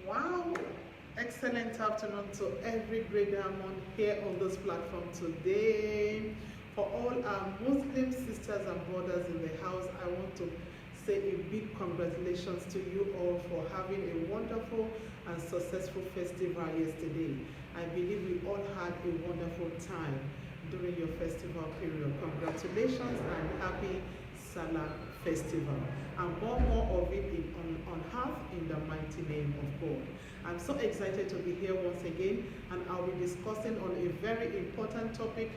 Wow, excellent afternoon to every great diamond here on this platform today. For all our Muslim sisters and brothers in the house, I want to say a big congratulations to you all for having a wonderful and successful festival yesterday. I believe we all had a wonderful time during your festival period. Congratulations and happy Salah festival, and more of it on earth in the mighty name of God. I'm so excited to be here once again, and I'll be discussing on a very important topic.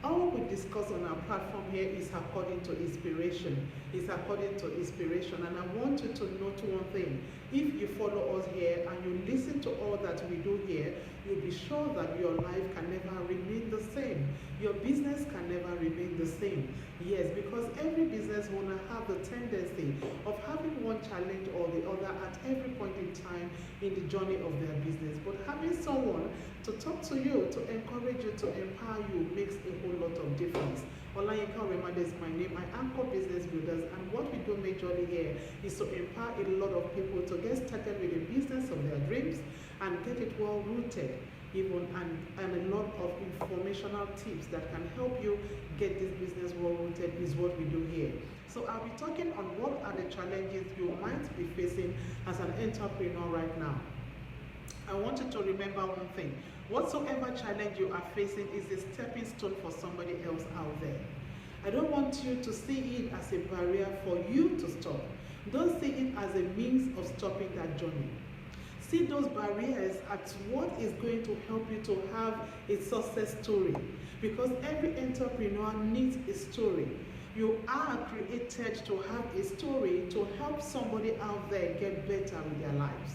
All we discuss on our platform here is according to inspiration. It's according to inspiration, and I want you to note one thing. If you follow us here and you listen to all that we do here, you'll be sure that your life can never remain the same. Your business can never remain the same. Yes, because every business owner have the tendency of having one challenge or the other at every point in time in the journey of their business. But having someone to talk to you, to encourage you, to empower you makes a whole lot of difference. Olayinka Remade is my name. I anchor business builders, and what we do majorly here is to empower a lot of people to get started with the business of their dreams and get it well rooted, even and a lot of informational tips that can help you get this business well rooted is what we do here. So I'll be talking on what are the challenges you might be facing as an entrepreneur right now. I want you to remember one thing. Whatsoever challenge you are facing is a stepping stone for somebody else out there. I don't want you to see it as a barrier for you to stop. Don't see it as a means of stopping that journey. See those barriers as what is going to help you to have a success story. Because every entrepreneur needs a story. You are created to have a story to help somebody out there get better with their lives.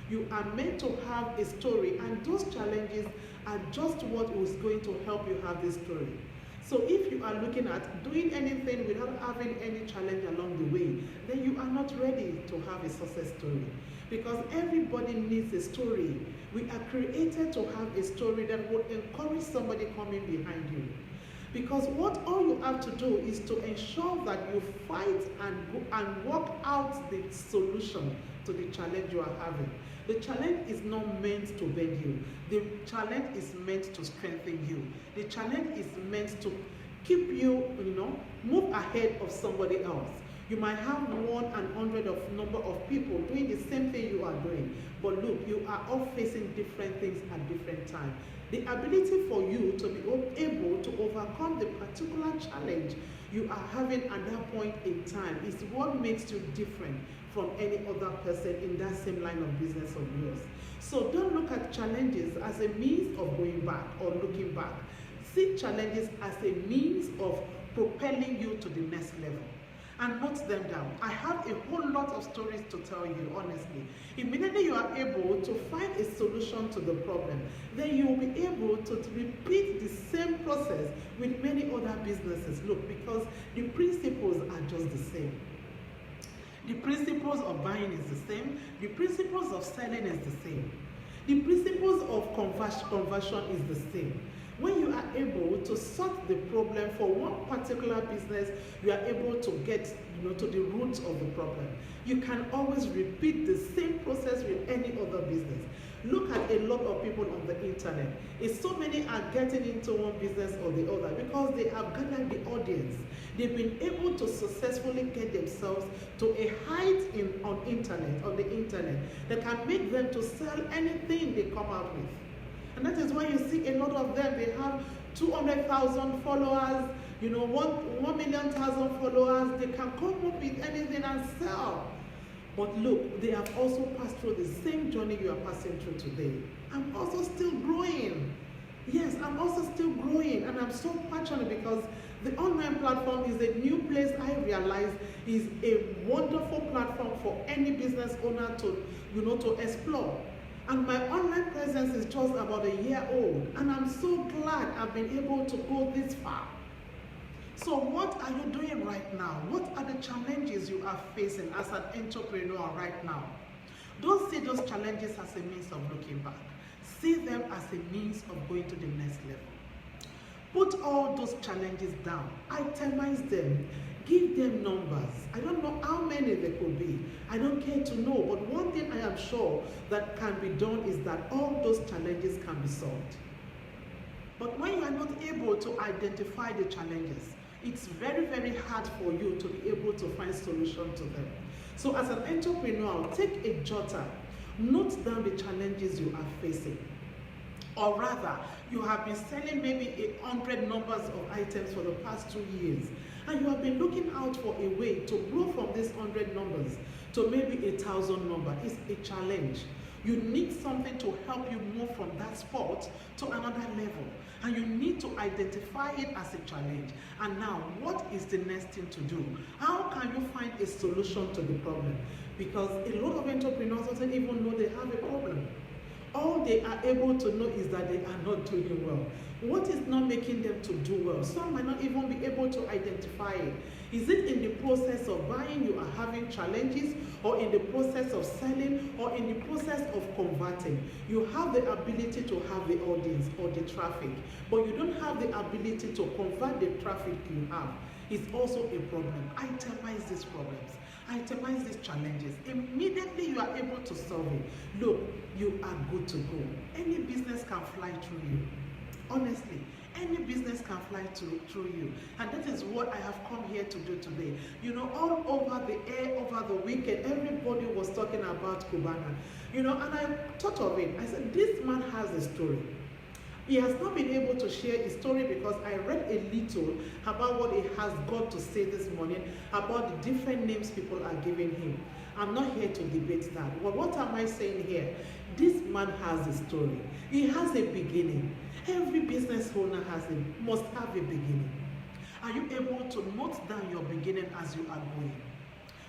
You are meant to have a story, and those challenges are just what is going to help you have this story. So if you are looking at doing anything without having any challenge along the way, then you are not ready to have a success story. Because everybody needs a story. We are created to have a story that will encourage somebody coming behind you. Because what all you have to do is to ensure that you fight and work out the solution to the challenge you are having. The challenge is not meant to bend you. The challenge is meant to strengthen you. The challenge is meant to keep you, move ahead of somebody else. You might have 100 of number of people doing the same thing you are doing. But look, you are all facing different things at different times. The ability for you to be able to overcome the particular challenge you are having at that point in time is what makes you different from any other person in that same line of business of yours. So don't look at challenges as a means of going back or looking back. See challenges as a means of propelling you to the next level. And note them down. I have a whole lot of stories to tell you, honestly. Immediately you are able to find a solution to the problem, then you will be able to repeat the same process with many other businesses. Look, because the principles are just the same. The principles of buying is the same. The principles of selling is the same. The principles of conversion is the same. When you are able to solve the problem for one particular business, you are able to get to the root of the problem. You can always repeat the same process with any other business. Look at a lot of people on the internet. So many are getting into one business or the other because they have gathered the audience. They've been able to successfully get themselves to a height on the internet that can make them to sell anything they come out with. And that is why you see a lot of them, they have 200,000 followers, 1 million followers. They can come up with anything and sell. But look, they have also passed through the same journey you are passing through today. I'm also still growing. Yes, I'm also still growing, and I'm so passionate because the online platform is a new place. I realize is a wonderful platform for any business owner to explore. And my online presence is just about a year old, and I'm so glad I've been able to go this far. So what are you doing right now? What are the challenges you are facing as an entrepreneur right now? Don't see those challenges as a means of looking back. See them as a means of going to the next level. Put all those challenges down, itemize them, Give them numbers. I don't know how many there could be. I don't care to know. But one thing I am sure that can be done is that all those challenges can be solved. But when you are not able to identify the challenges, it's very, very hard for you to be able to find solution to them. So as an entrepreneur, take a jotter. Note down the challenges you are facing. Or rather, you have been selling maybe 100 numbers of items for the past 2 years, and you have been looking out for a way to grow from these 100 numbers to maybe 1,000 numbers. It's a challenge. You need something to help you move from that spot to another level, and you need to identify it as a challenge. And now, what is the next thing to do? How can you find a solution to the problem? Because a lot of entrepreneurs don't even know they have a problem. All they are able to know is that they are not doing well. What is not making them to do well? Some might not even be able to identify it. Is it in the process of buying you are having challenges, or in the process of selling, or in the process of converting? You have the ability to have the audience or the traffic, but you don't have the ability to convert the traffic you have. It's also a problem. Itemize these problems. Itemize these challenges. Immediately you are able to solve it. Look, you are good to go. Any business can fly through you. Honestly, any business can fly through you. And that is what I have come here to do today. You know, all over the air, over the weekend, everybody was talking about Cubana. You know, and I thought of it. I said, this man has a story. He has not been able to share his story because I read a little about what he has got to say this morning about the different names people are giving him. I'm not here to debate that. Well, what am I saying here? This man has a story. He has a beginning. Every business owner must have a beginning. Are you able to note down your beginning as you are going?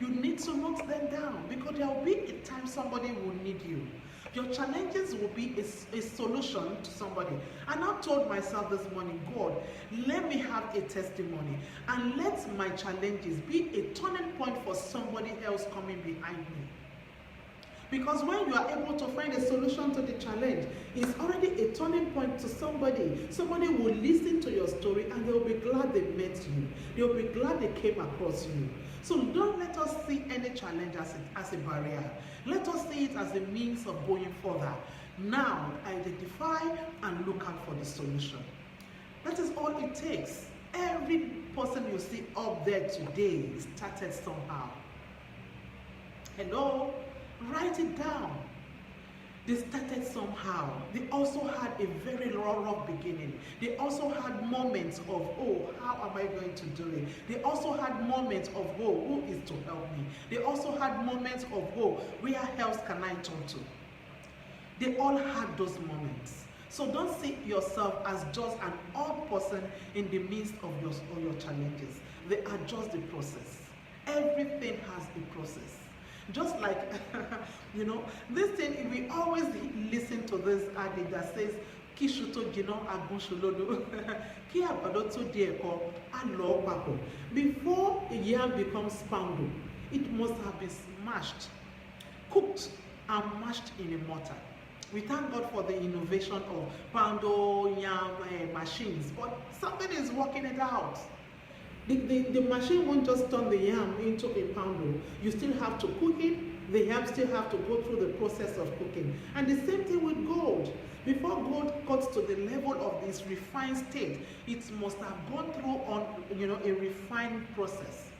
You need to note them down, because there will be a time somebody will need you. Your challenges will be a solution to somebody. And I told myself this morning, God, let me have a testimony, and let my challenges be a turning point for somebody else coming behind me. Because when you are able to find a solution to the challenge, it's already a turning point to somebody. Somebody will listen to your story and they will be glad they met you. They will be glad they came across you. So don't let us see any challenge as a barrier. Let us see it as a means of going further. Now, identify and look out for the solution. That is all it takes. Every person you see up there today started somehow. Hello? Write it down. They started somehow. They also had a very rough beginning. They also had moments of, oh, how am I going to do it? They also had moments of, oh, who is to help me? They also had moments of, oh, where else can I turn to? They all had those moments. So don't see yourself as just an odd person in the midst of your challenges. They are just the process. Everything has a process. Just like, you know, this thing, we always listen to this adage that says, Kishuto Gino Agunshulodo, Ki Abadoto Dieko, Alo Papo. Before a yam becomes pounded, it must have been smashed, cooked, and mashed in a mortar. We thank God for the innovation of poundo yam machines, but somebody is working it out. The machine won't just turn the yam into a poundo. You still have to cook it. The yam still have to go through the process of cooking. And the same thing with gold. Before gold gets to the level of this refined state, it must have gone through a refined process.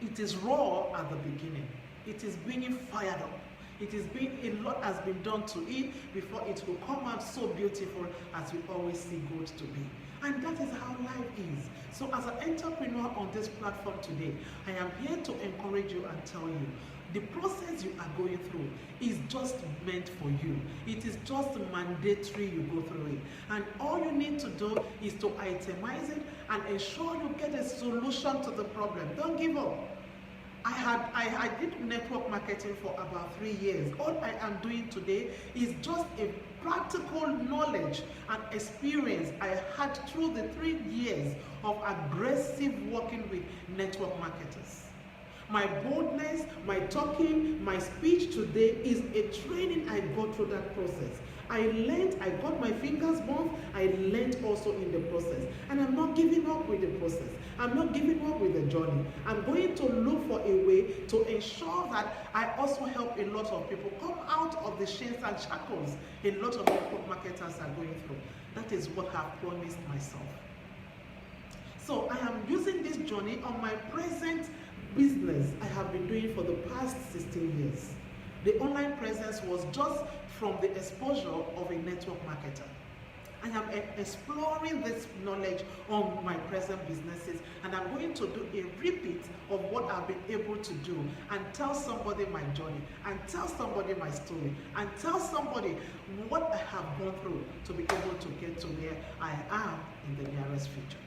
It is raw at the beginning. It is being fired up. A lot has been done to it before it will come out so beautiful as we always see gold to be. And that is how life is. So as an entrepreneur on this platform today, I am here to encourage you and tell you, the process you are going through is just meant for you. It is just mandatory you go through it. And all you need to do is to itemize it and ensure you get a solution to the problem. Don't give up. I did network marketing for about 3 years. All I am doing today is just a practical knowledge and experience I had through the 3 years of aggressive working with network marketers. My boldness, my talking, my speech today is a training I go through that process. I learned, I got my fingers burned, I learned also in the process. And I'm not giving up with the process. I'm not giving up with the journey. I'm going to look for a way to ensure that I also help a lot of people come out of the chains and shackles a lot of network marketers are going through. That is what I've promised myself. So I am using this journey on my present business I have been doing for the past 16 years. The online presence was just from the exposure of a network marketer. I am exploring this knowledge on my present businesses, and I'm going to do a repeat of what I've been able to do and tell somebody my journey, and tell somebody my story, and tell somebody what I have gone through to be able to get to where I am in the nearest future.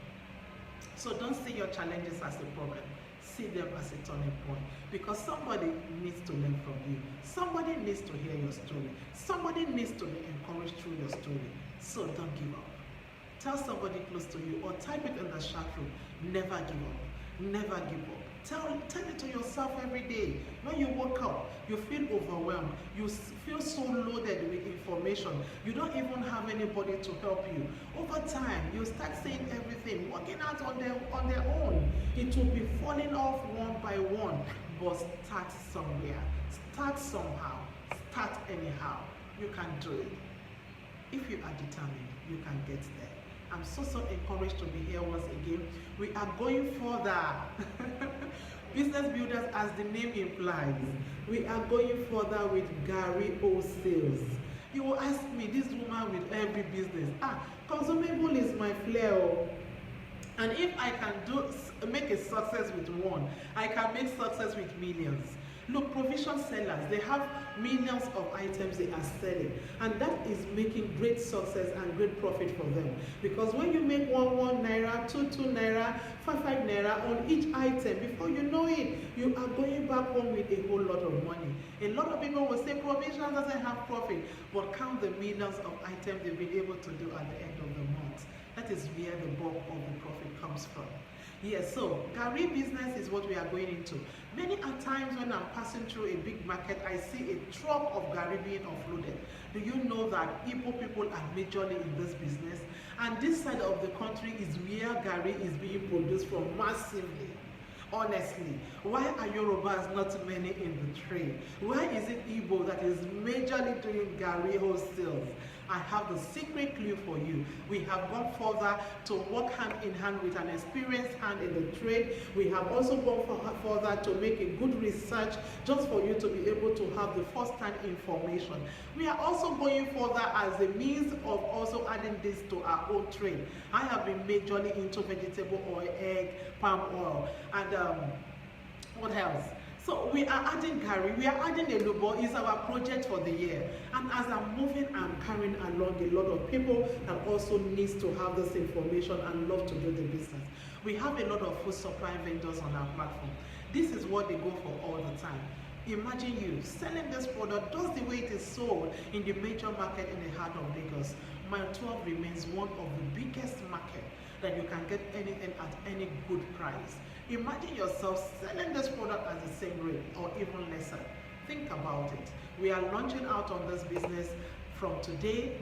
So don't see your challenges as a problem. See them as a turning point, because somebody needs to learn from you. Somebody needs to hear your story. Somebody needs to be encouraged through your story. So don't give up. Tell somebody close to you, or type it in the chat room. Never give up. Never give up. Tell it to yourself every day. When you wake up, you feel overwhelmed. You feel so loaded with information. You don't even have anybody to help you. Over time, you start seeing everything working out on their own. It will be falling off one by one. But start somewhere. Start somehow. Start anyhow. You can do it. If you are determined, you can get there. I'm so encouraged to be here once again. We are going further. Business builders, as the name implies, we are going further with Gary O'Sales. You will ask me, this woman with every business, consumable is my flair. And if I can make a success with one, I can make success with millions. Look, provision sellers, they have millions of items they are selling, and that is making great success and great profit for them. Because when you make 1 naira, 2 naira, 5 naira on each item, before you know it, you are going back home with a whole lot of money. A lot of people will say provision doesn't have profit, but count the millions of items they've been able to do at the end of the month. That is where the bulk of the profit comes from. Yes, so Gary business is what we are going into. Many a times when I'm passing through a big market, I see a truck of Gary being offloaded. Do you know that Igbo people are majorly in this business? And this side of the country is where Gary is being produced from massively. Honestly, why are Yorubas not many in the trade? Why is it Igbo that is majorly doing Gary wholesales? I have the secret clue for you. We have gone further to work hand in hand with an experienced hand in the trade. We have also gone further to make a good research just for you to be able to have the first-hand information. We are also going further as a means of also adding this to our own trade. I have been majorly into vegetable oil, egg, palm oil, and what else? So we are adding Gary, we are adding Elubo. Is our project for the year. And as I'm moving, I'm carrying along a lot of people that also needs to have this information and love to do the business. We have a lot of food supply vendors on our platform. This is what they go for all the time. Imagine you selling this product just the way it is sold in the major market in the heart of Lagos. Mile 12 remains one of the biggest markets that you can get anything at any good price. Imagine yourself selling this product at the same rate or even lesser. Think about it. We are launching out on this business from today.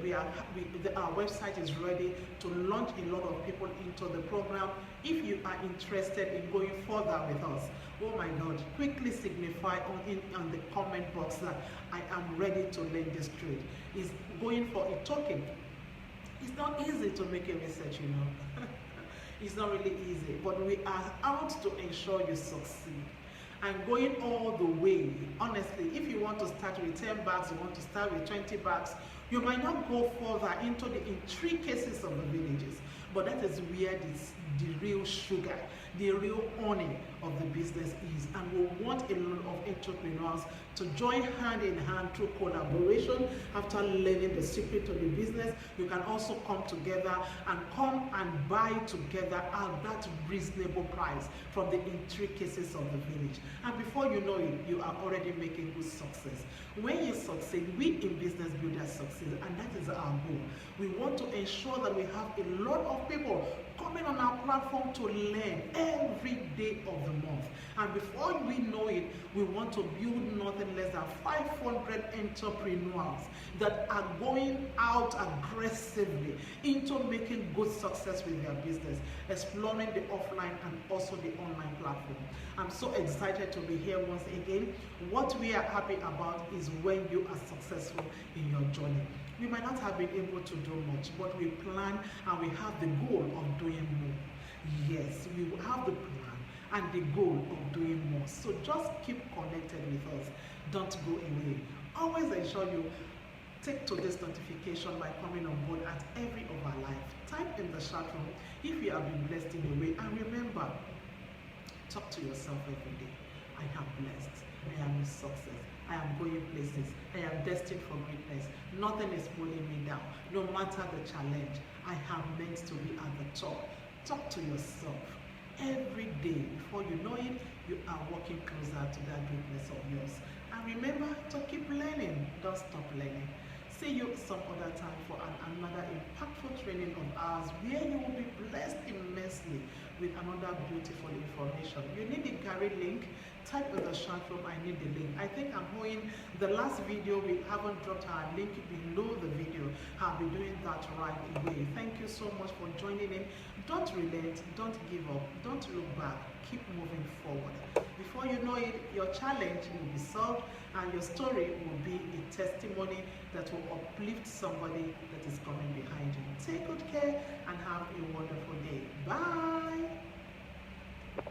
Our website is ready to launch a lot of people into the program. If you are interested in going further with us, oh my God, quickly signify on the comment box that I am ready to learn this trade. It's going for a token. It's not easy to make a research, you know. It's not really easy, but we are out to ensure you succeed. And going all the way, honestly, if you want to start with 10 bags, you want to start with 20 bags, you might not go further into the intricacies of the villages, but that is where the real sugar, the real honey of the business is. And we want a lot of entrepreneurs to join hand in hand through collaboration. After learning the secret of the business, you can also come together and buy together at that reasonable price from the intricacies of the village. And before you know it, you are already making good success. When you succeed, we in Business Builders succeed, and that is our goal. We want to ensure that we have a lot of people coming on our platform to learn every day of the month. And before we know it, we want to build nothing less than 500 entrepreneurs that are going out aggressively into making good success with their business, exploring the offline and also the online platform. I'm so excited to be here once again. What we are happy about is when you are successful in your journey. We might not have been able to do much, but we plan and we have the goal of doing more. Yes, we have the plan and the goal of doing more. So just keep connected with us. Don't go away. Always ensure you take to this notification by coming on board at every of our live. Type in the chat room if you have been blessed in a way. And remember, talk to yourself every day. I am blessed. I am a success. I am going places. I am destined for greatness. Nothing is pulling me down. No matter the challenge, I am meant to be at the top. Talk to yourself every day. Before you know it, you are walking closer to that greatness of yours. And remember to keep learning. Don't stop learning. See you some other time for another impactful training of ours where you will be blessed immensely with another beautiful information. You need the Gary link. Type in the chat room, I need the link. I think I'm going, the last video, we haven't dropped our link below the video. I'll be doing that right away. Thank you so much for joining in. Don't relent, don't give up, don't look back. Keep moving forward. Before you know it, your challenge will be solved and your story will be a testimony that will uplift somebody that is coming behind you. Take good care and have a wonderful day. Bye.